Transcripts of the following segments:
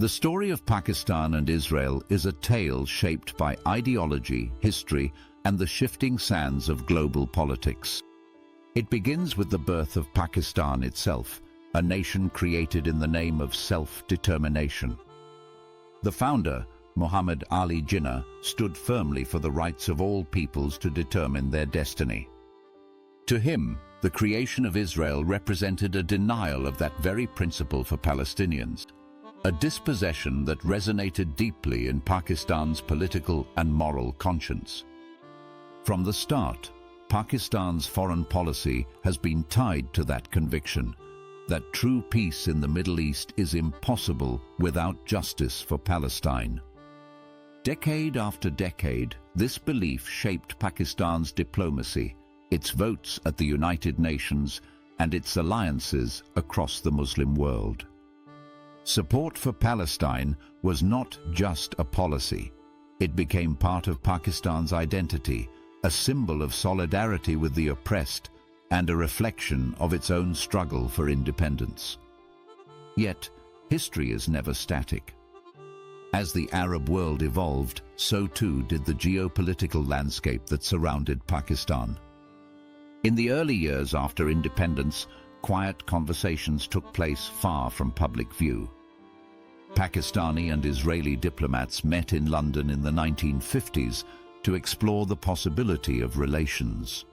The story of Pakistan and Israel is a tale shaped by ideology, history, and the shifting sands of global politics. It begins with the birth of Pakistan itself, a nation created in the name of self-determination. The founder, Muhammad Ali Jinnah, stood firmly for the rights of all peoples to determine their destiny. To him, the creation of Israel represented a denial of that very principle for Palestinians, a dispossession that resonated deeply in Pakistan's political and moral conscience. From the start, Pakistan's foreign policy has been tied to that conviction, that true peace in the Middle East is impossible without justice for Palestine. Decade after decade, this belief shaped Pakistan's diplomacy, its votes at the United Nations, and its alliances across the Muslim world. Support for Palestine was not just a policy. It became part of Pakistan's identity, a symbol of solidarity with the oppressed and a reflection of its own struggle for independence. Yet, history is never static. As the Arab world evolved, so too did the geopolitical landscape that surrounded Pakistan. In the early years after independence, quiet conversations took place far from public view. Pakistani and Israeli diplomats met in London in the 1950s to explore the possibility of relations.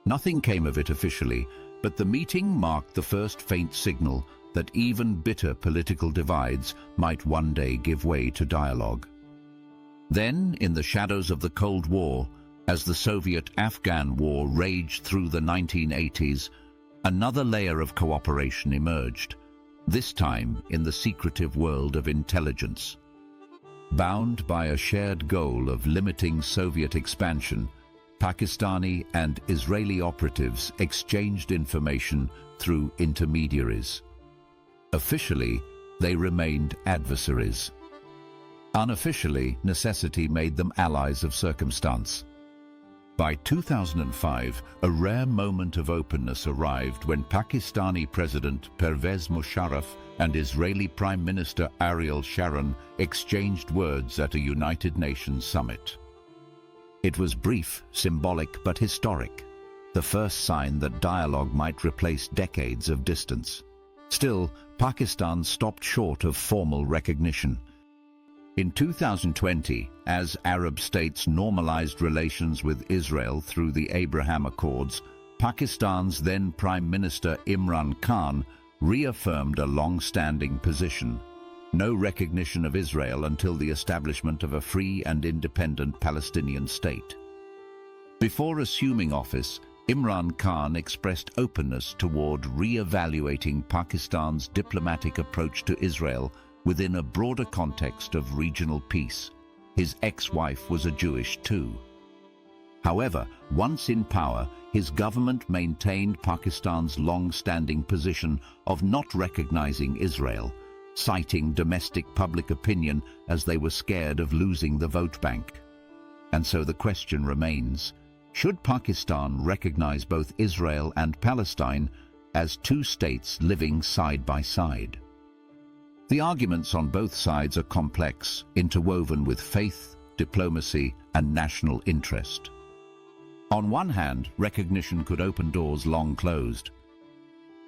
Nothing came of it officially, but the meeting marked the first faint signal that even bitter political divides might one day give way to dialogue. Then, in the shadows of the Cold War, as the Soviet-Afghan War raged through the 1980s, another layer of cooperation emerged, this time in the secretive world of intelligence. Bound by a shared goal of limiting Soviet expansion, Pakistani and Israeli operatives exchanged information through intermediaries. Officially, they remained adversaries. Unofficially, necessity made them allies of circumstance. By 2005, a rare moment of openness arrived when Pakistani President Pervez Musharraf and Israeli Prime Minister Ariel Sharon exchanged words at a United Nations summit. It was brief, symbolic, but historic, the first sign that dialogue might replace decades of distance. Still, Pakistan stopped short of formal recognition. In 2020, as Arab states normalized relations with Israel through the Abraham Accords, Pakistan's then Prime Minister Imran Khan reaffirmed a long-standing position: no recognition of Israel until the establishment of a free and independent Palestinian state. Before assuming office, Imran Khan expressed openness toward re-evaluating Pakistan's diplomatic approach to Israel within a broader context of regional peace. His ex-wife was a Jewish too. However, once in power, his government maintained Pakistan's long-standing position of not recognizing Israel, citing domestic public opinion as they were scared of losing the vote bank. And so the question remains, should Pakistan recognize both Israel and Palestine as two states living side by side? The arguments on both sides are complex, interwoven with faith, diplomacy, and national interest. On one hand, recognition could open doors long closed.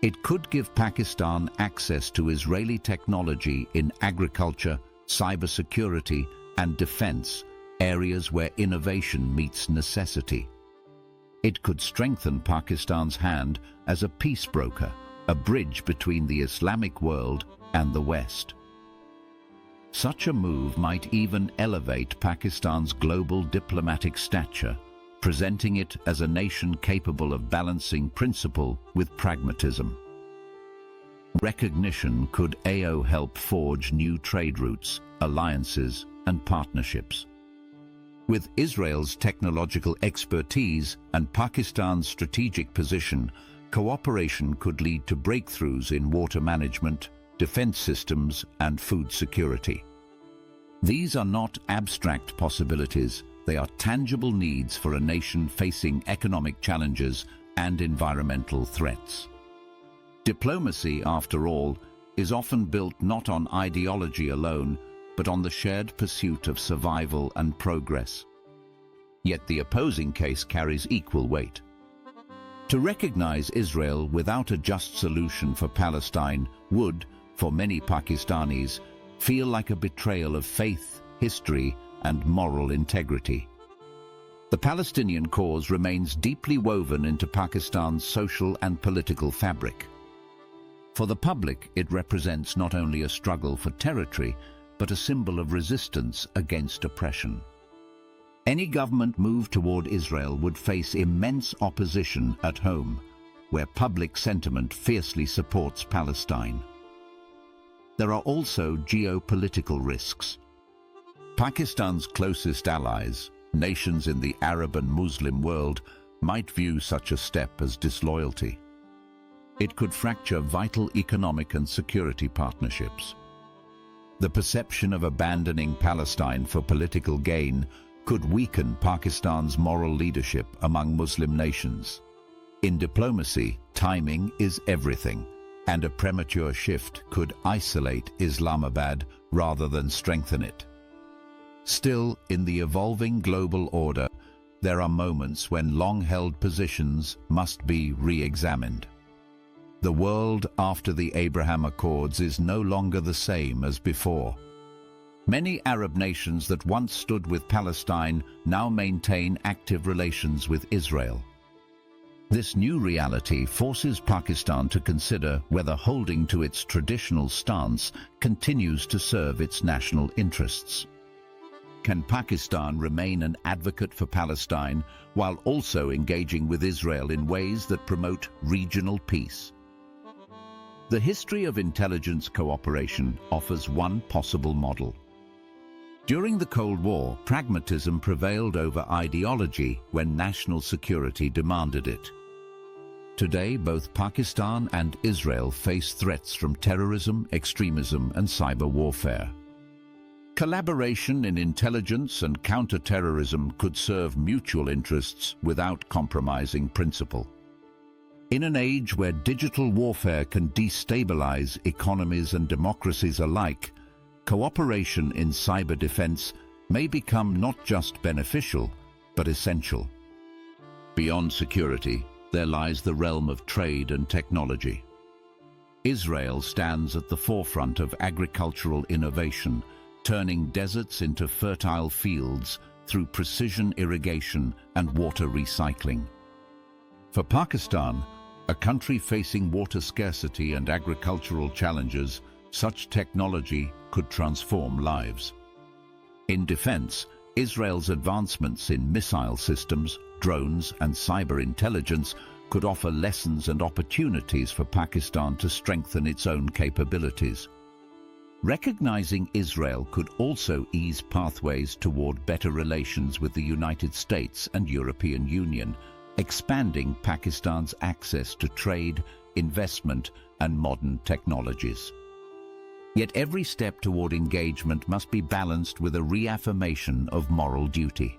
It could give Pakistan access to Israeli technology in agriculture, cybersecurity, and defense, areas where innovation meets necessity. It could strengthen Pakistan's hand as a peace broker, a bridge between the Islamic world and the West. Such a move might even elevate Pakistan's global diplomatic stature, presenting it as a nation capable of balancing principle with pragmatism. Recognition could help forge new trade routes, alliances, and partnerships. With Israel's technological expertise and Pakistan's strategic position, cooperation could lead to breakthroughs in water management, defense systems, and food security. These are not abstract possibilities, they are tangible needs for a nation facing economic challenges and environmental threats. Diplomacy, after all, is often built not on ideology alone, but on the shared pursuit of survival and progress. Yet the opposing case carries equal weight. To recognize Israel without a just solution for Palestine would, for many Pakistanis, feel like a betrayal of faith, history, and moral integrity. The Palestinian cause remains deeply woven into Pakistan's social and political fabric. For the public, it represents not only a struggle for territory, but a symbol of resistance against oppression. Any government move toward Israel would face immense opposition at home, where public sentiment fiercely supports Palestine. There are also geopolitical risks. Pakistan's closest allies, nations in the Arab and Muslim world, might view such a step as disloyalty. It could fracture vital economic and security partnerships. The perception of abandoning Palestine for political gain could weaken Pakistan's moral leadership among Muslim nations. In diplomacy, timing is everything, and a premature shift could isolate Islamabad rather than strengthen it. Still, in the evolving global order, there are moments when long-held positions must be re-examined. The world after the Abraham Accords is no longer the same as before. Many Arab nations that once stood with Palestine now maintain active relations with Israel. This new reality forces Pakistan to consider whether holding to its traditional stance continues to serve its national interests. Can Pakistan remain an advocate for Palestine while also engaging with Israel in ways that promote regional peace? The history of intelligence cooperation offers one possible model. During the Cold War, pragmatism prevailed over ideology when national security demanded it. Today, both Pakistan and Israel face threats from terrorism, extremism, and cyber warfare. Collaboration in intelligence and counter-terrorism could serve mutual interests without compromising principle. In an age where digital warfare can destabilize economies and democracies alike, cooperation in cyber defense may become not just beneficial, but essential. Beyond security, there lies the realm of trade and technology. Israel stands at the forefront of agricultural innovation, turning deserts into fertile fields through precision irrigation and water recycling. For Pakistan, a country facing water scarcity and agricultural challenges, such technology could transform lives. In defense, Israel's advancements in missile systems, drones, and cyber intelligence could offer lessons and opportunities for Pakistan to strengthen its own capabilities. Recognizing Israel could also ease pathways toward better relations with the United States and European Union, expanding Pakistan's access to trade, investment, and modern technologies. Yet every step toward engagement must be balanced with a reaffirmation of moral duty.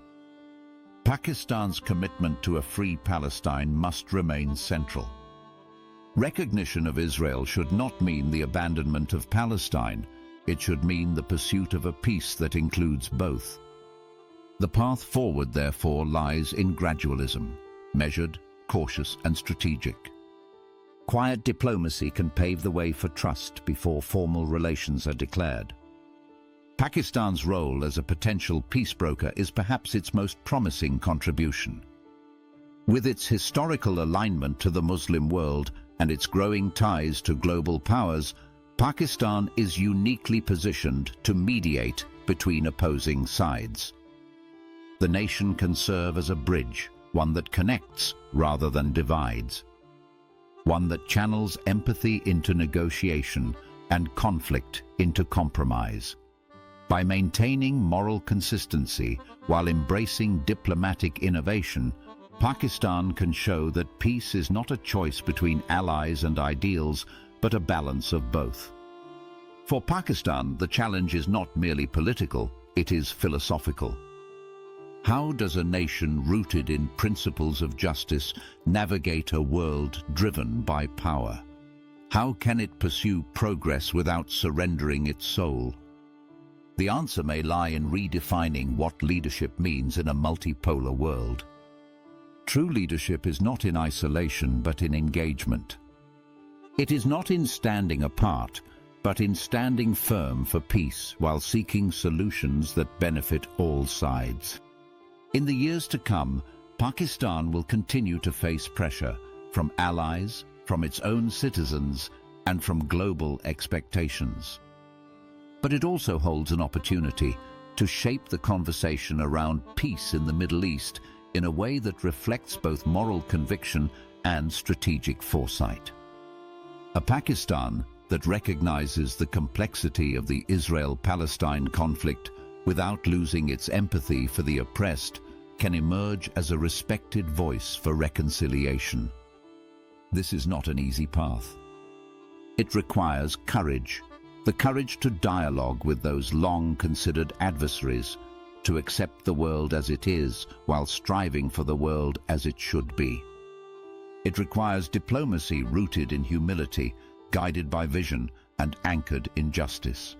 Pakistan's commitment to a free Palestine must remain central. Recognition of Israel should not mean the abandonment of Palestine. It should mean the pursuit of a peace that includes both. The path forward, therefore, lies in gradualism, measured, cautious, and strategic. Quiet diplomacy can pave the way for trust before formal relations are declared. Pakistan's role as a potential peace broker is perhaps its most promising contribution. With its historical alignment to the Muslim world and its growing ties to global powers, Pakistan is uniquely positioned to mediate between opposing sides. The nation can serve as a bridge, one that connects rather than divides, one that channels empathy into negotiation and conflict into compromise. By maintaining moral consistency while embracing diplomatic innovation, Pakistan can show that peace is not a choice between allies and ideals, but a balance of both. For Pakistan, the challenge is not merely political, it is philosophical. How does a nation rooted in principles of justice navigate a world driven by power? How can it pursue progress without surrendering its soul? The answer may lie in redefining what leadership means in a multipolar world. True leadership is not in isolation, but in engagement. It is not in standing apart, but in standing firm for peace while seeking solutions that benefit all sides. In the years to come, Pakistan will continue to face pressure from allies, from its own citizens, and from global expectations. But it also holds an opportunity to shape the conversation around peace in the Middle East in a way that reflects both moral conviction and strategic foresight. A Pakistan that recognizes the complexity of the Israel-Palestine conflict without losing its empathy for the oppressed can emerge as a respected voice for reconciliation. This is not an easy path. It requires courage, the courage to dialogue with those long-considered adversaries, to accept the world as it is while striving for the world as it should be. It requires diplomacy rooted in humility, guided by vision, and anchored in justice.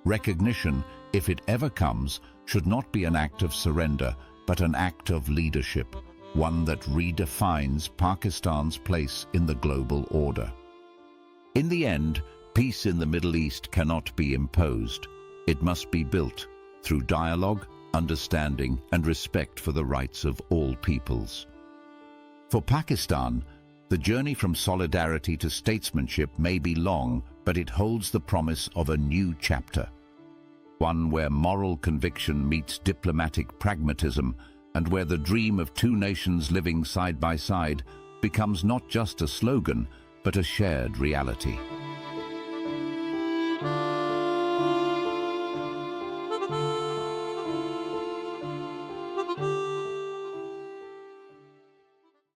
Recognition, if it ever comes, should not be an act of surrender, but an act of leadership, one that redefines Pakistan's place in the global order. In the end, peace in the Middle East cannot be imposed. It must be built through dialogue, understanding, and respect for the rights of all peoples. For Pakistan, the journey from solidarity to statesmanship may be long, but it holds the promise of a new chapter. One where moral conviction meets diplomatic pragmatism, and where the dream of two nations living side by side becomes not just a slogan, but a shared reality.